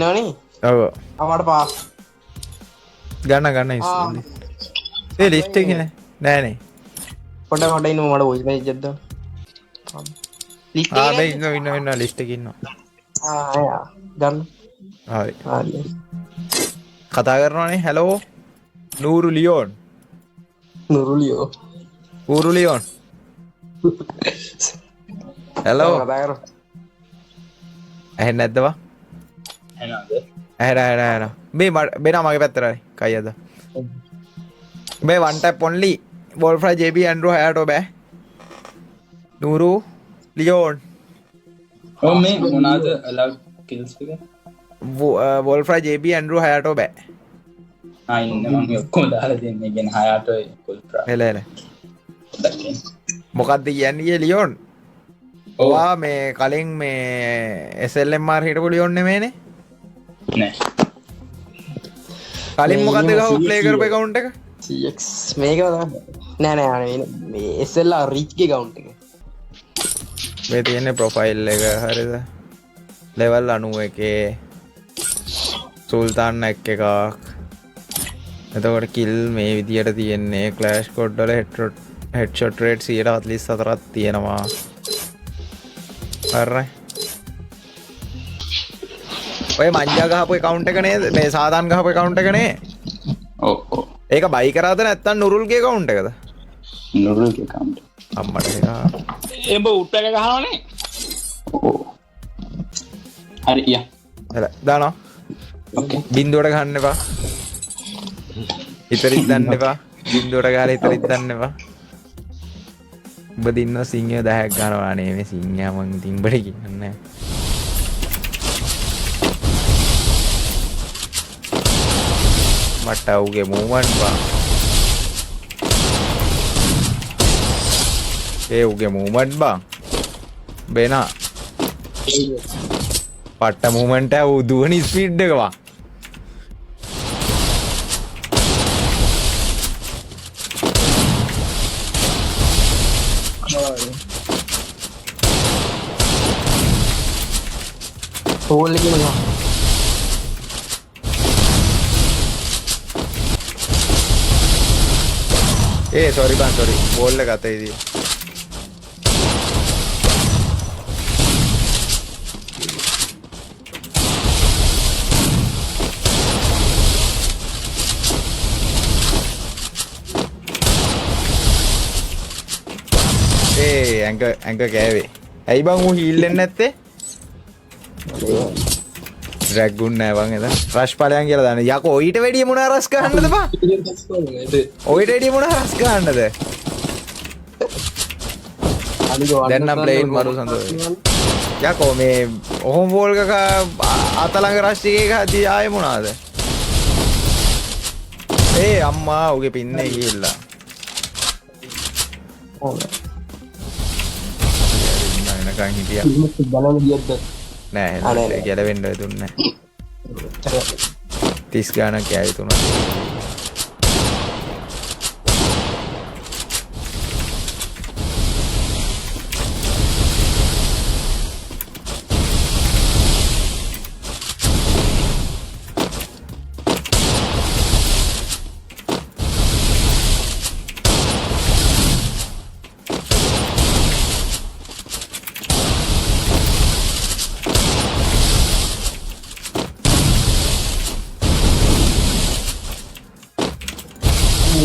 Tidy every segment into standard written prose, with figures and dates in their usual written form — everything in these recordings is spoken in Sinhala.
ඉන්නවනේ. ඔව්. අපට පාස්. ගන්න ඉස්සෙල්ලා. ඒ ලිස්ට් එකේ නෑනේ. පොඩ ඉන්න මට වොයිස් මේසේජ් එකක් දාන්න. ලිස්ට් එකේ ඉන්න ලිස්ට් එකේ ඉන්නවා. යා. ගන්න. හරි. හරි. කතා කරනවානේ හැලෝ නූරු ලියෝන් නුරුලියෝ. ඌරු ලියෝන් හැලෝ කතා කර. ඇහෙන්නේ නැද්දවා ඇහෙන මේ බේනා මගේ පැත්තට කයියද මේ one tap only Wolfram JB Andrew හැටෝ බෑ නූරු ලියෝන් ඔව් මේ මොනවාද allowed kills එක Wolfram JB Andrew හැටෝ බෑ ඉන්න මම ඔක්කොම දාලා දෙන්නේ කියන 6-8 උල්ට්‍රා එල මොකක්ද කියන්නේ ලියෝන් ඔවා මේ කලින් මේ SLMR හිටපු ලියෝන් නෙමේනේ නෑ කලින් මොකක්ද ගහුව ප්ලේ කරපු account එක CX මේක නෑ මේ SLR රිච් ගේ account එක. මේ තියෙන්නේ ප්‍රොෆයිල් එක හරිද ලෙවල් 91 සුල්තාන් එකක් එතකොට කිල් මේ විදියට තියෙන්නේ ක්ලෑෂ් කොඩ් වල හෙඩ්ෂොට් රේට් 144ක් තියෙනවා හරි ඔය මංජා ගහපු account එක නේද මේ සාදාන් ගහපු account එක නේ ඔව් ඒක බයි කරාද නැත්තම් නුරුල්ගේ account එකද නුරුල්ගේ account අම්මට ඒක උට් එක ගහනවනේ ඔව් හරි යා හරි දානවා ඕකේ බින්දුවට ගන්න එපා ඉතරිත් දන්න එපා බින්දුවට ගාලා ඉතරිත් දන්න එපා ඔබ දින්න සිංහය 10ක් ගන්නවා නේ මේ සිංහයා මං ඉතින් උඹට කියන්නේ මට උගේ මූවමන්ට් බා ඒ උගේ මූවමන්ට් බා බේනා පට්ට මූවමන්ට් එක උදුවන ස්පීඩ් එක වා හෝල් එකේ මොනවා? sorry බං sorry බෝල් එක අතේ දී ඇඟ ගෑවේ ඇයි බං ඌ හීල් වෙන්නේ නැත්තේ ඩ්‍රැගුන් නෑ බං එද රෂ් ඵලයන් කියලා දාන්න යකෝ ඊට වැඩිය මොනවා රස් ගන්නද බං ඔයිට වැඩිය මොනවා රස් ගන්නද දැන් නම් ප්ලේන් මරු සඳෝයි යකෝ මේ ඔහොම බෝල් එක අතලඟ රෂ් එකේ ගහදී ආයේ මොනවාද අම්මා උගේ පින්නේ ගිහිල්ලා එනකන් හිටියා බලන්න ගියද්ද නෑ ගැලවෙන්න දුන්නේ නෑ 30 ගානක් කෑවි තුනක්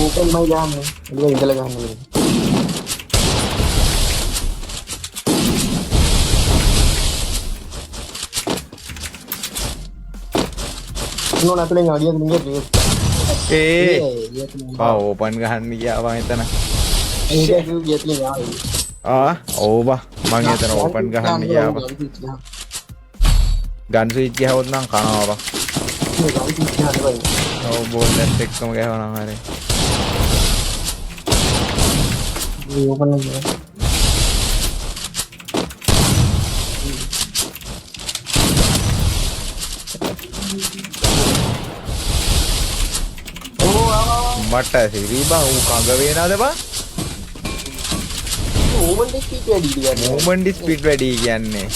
open my jam ini indala gahana no natule ngadiya ninge please open ගහන්න ගියා බං එතන ඒක ගියත්ලි යාවි ඔව් බා මං එතන open ගහන්න ගියා බං ගන් ස්විච් ගහවොත් නම් කනවා බං ඔව් බෝල් එකත් එක්කම ගහනවා හරිය open lagi මට සිරි බං ඌ කඟ වේනද බං movement speed වැඩි කියන්නේ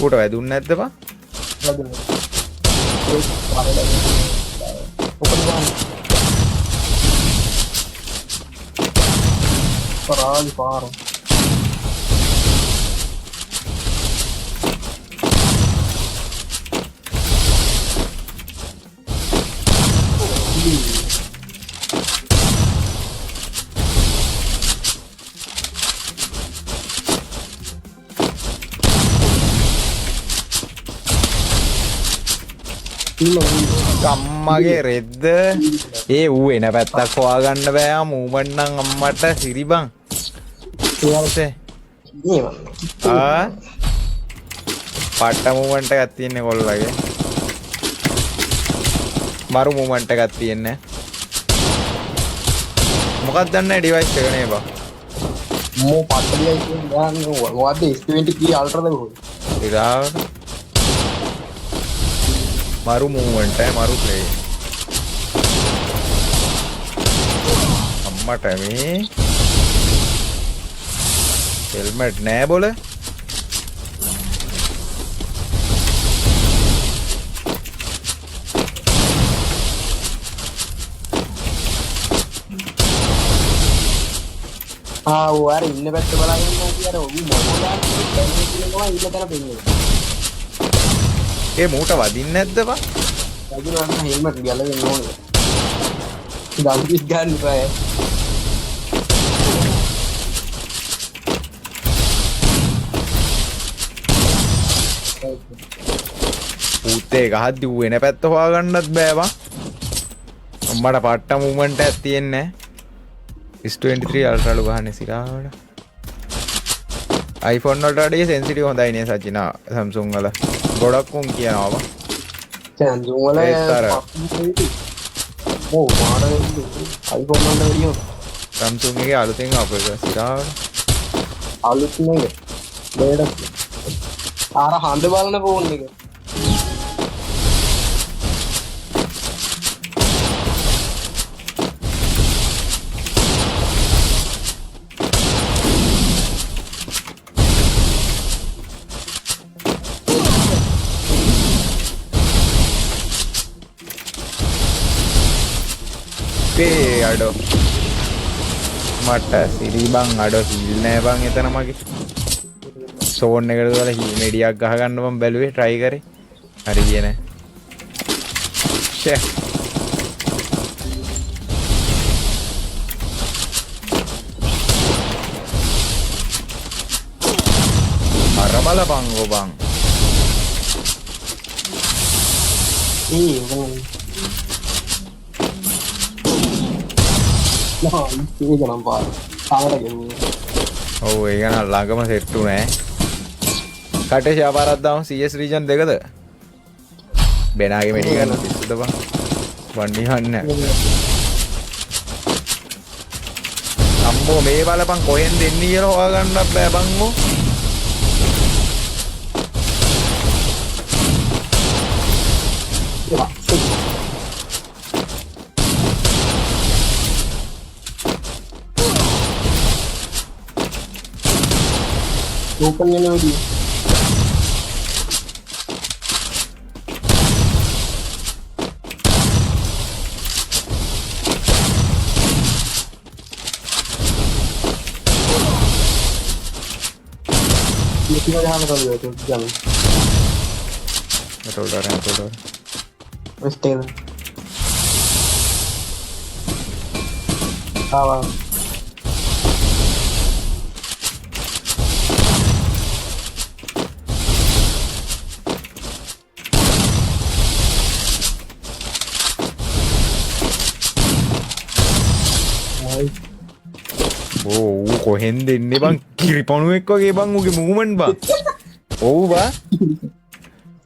ඌට වැදුන්නේ නැද්ද බං? පරාලි පාර අම්මගේ රෙද්ද ඒ ඌ එන පැත්තක් හොයාගන්න බෑ මූමන්ට් නම් අම්මට සිරි බං පට්ට මූමන්ට් එකක් තියෙන්නේ කොල්ලගේ මරු මූමන්ට් එකක් තියෙන්නේ මොකක්ද දන්නේ ඩිවයිස් එක නේ බං මෝ පට්ටලිය කියන්නේ මොකද්ද S20 කී අල්ට්‍රාද කොහොමද ඉරාවට maru movement है maru play अम्मा टाइमी हेलमेट नहीं बोले हाँ वो यार इन्ने पैसे बड़ा ये यार वो मोबाइल यार पैसे के लिए इन्ने तेरा पेंगे ये मूटा वादिन नहीं दबा lagi mana helmet dia lagi nol ganti gan pak පුතේ ගහද්දි ඌ එන පැත්ත හොයාගන්නත් බෑ බං අම්මට පට්ට මූවමන්ට් එකක් තියෙන්නේ S23 අල්ට්‍රා ලු ගහන්නේ සිරාවට iPhone වලට වඩා සෙන්සිටිව් හොඳයි නේ සචිනා Samsung වල ගොඩක් උන් කියනවා බං Samsung wala oh mana ini iPhone mana dia Samsung එකේ අලුතෙන් ආපු එක සිරාවට අලුත් නේ බේඩ ආර හඳ බලන ෆෝන් එක අඩෝ මට සිරි බං අඩෝ හිල් නෑ බං එතන මගේ සෝන් එකට දාලා හීල් මෙඩියක් ගහ ගන්න මම බැලුවේ try කරේ හරි ගියේ නෑ ෂේ අර බලපන් ඔබන් nah ini jangan pak salah gini ඔව් ඒක නම් ළඟම සෙට් උනේ කටේ ෂාපාරක් දාමු CS region දෙකද බෙනාගේ මෙඩි ගන්න පිස්සුද බං වන්නේ හන්නේ අම්බෝ මේ බලපන් කොහෙන් දෙන්නේ කියලා හොයාගන්නත් බෑ බං ඕ open nya lagi ini tinggal jangan kali ya tuh jangan betul dah Westel awal ඕ කොහෙන් දෙන්නේ බං කිරිපණුවෙක් වගේ බං උගේ මූවමන්ට් බං ඔව් බා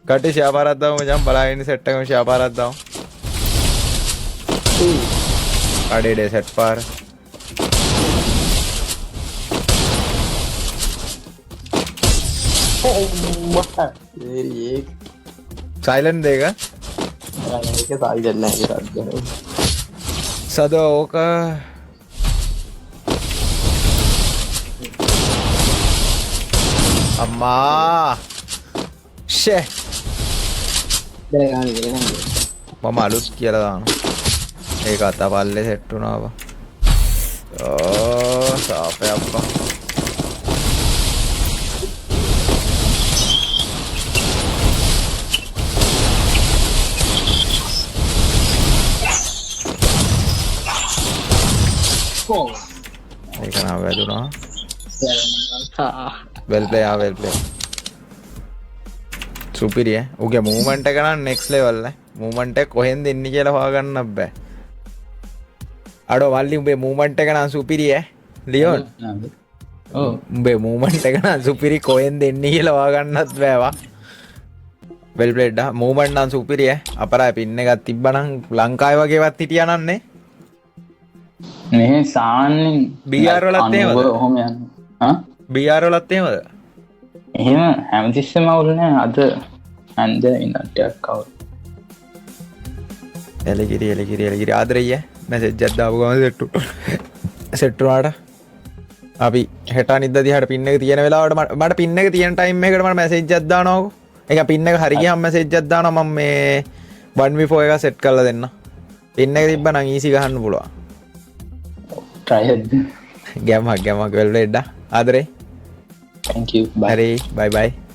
කටේ ෂාපාරක් දාමු මචං බලාගෙන සෙට් එකම ෂාපාරක් දාමු අඩේ සෙට් පාර සයිලන්ට් දෙක ඒක සයිලන්ට් නැහැ සද ඕක අම්මා ෂේ දැන් ගන්න මම අලුත් කියලා දානවා ඒක අතපල්ලේ සෙට් වුණාව ඕ සාපේ අප්පා ඒක නා වැදුනා well play සුපිරිය උගේ මූවමන්ට් එක නම් නෙක්ස්ට් ලෙවල් නේ මූවමන්ට් එක කොහෙන්ද එන්නේ කියලා හොයාගන්න බෑ අඩෝ මල්ලි උඹේ මූවමන්ට් එක නම් සුපිරිය ලියෝන් ඔව් උඹේ මූවමන්ට් එක නම් සුපිරි කොහෙන්ද එන්නේ කියලා හොයාගන්නත් බෑවා well played මූවමන්ට් නම් සුපිරිය අපරාය පින් එකක් තිබ්බනම් ලංකාවේ වගේවත් හිටියා නන්නේ මේ සාන්නෙන් BR වලත් එහෙමද? ඔහොම යනවා BR වලත් එහෙමද එහෙම හැමතිස්සෙම අවුල් නෑ අද හන්ද ඉන්නටයක් කවුල් එලගිරි ආදරෙය මැසේජ් එකක් දාපු ගමන් සෙට් වුණාට අපි හෙට අනිද්දා දිහාට පින් එක තියෙන වෙලාවට මට පින් එක තියෙන ටයිම් එකකට මට මැසේජ් එකක් දානවකෝ ඒක පින් එක හරි ගියාම මැසේජ් එකක් දානවා මම මේ 1v4 එක සෙට් කරලා දෙන්න පින් එක තිබ්බනම් ඊසි ගහන්න පුළුවන් try it ගැමක් වෙල් වෙඩ්ඩා ආදරේ thank you bye හරි bye